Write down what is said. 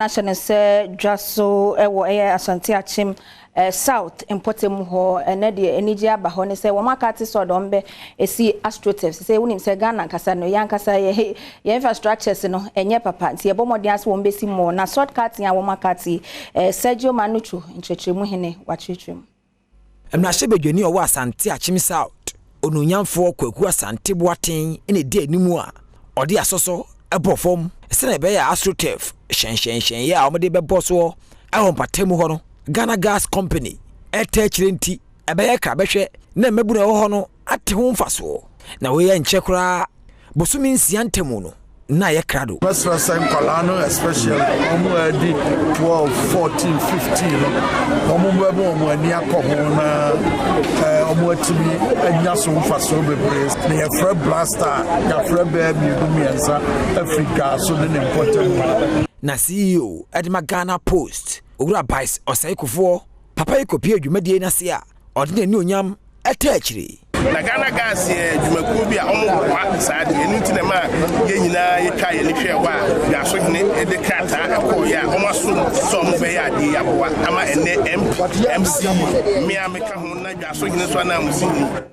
National say Juaso Asante Akyem South importem ho ene de eniji aba ho ne say wo makati so dombe esi astroturf say wonim say Ghana kasa no yankasa ye infrastructures no enye papa nti ebomodi ase wo mbesi mo na shortcut ya wo makati Sergio Manuchu nchechemu hene wachechemu emna shebedwani owo Asante Akyem South onunyamfo kwaku Asante boaten ene de animu a ode asoso ebofom sene be ya astroturf shen ya omde be boso awon patemu ho no Ghana Gas Company etechirenti ebe ya kra behwe na mebu na ho no ate ho mfaso na we ya nchekura bosumi nsia ntemu no na ye krado Western Colano especially omo di 12 14 15 omo bebo omo ani akoho na omo atimi anya so mfaso bebre na ye fra blaster ya fra be miensa Africa so ne important na CEO Adom Ghana Post ogura vice osaikofo papa ekopie adwumadie na se a odene ni onyam etachiri na Ghana Gas dwumakuo bi a omo saade eni ntine ma ye nyina ye twa ye ne hwe wa ya so hene e de krata ekọ ya omo so omo be ya de yaboa ama ene MC me ameka ho na ya so hene so na amusi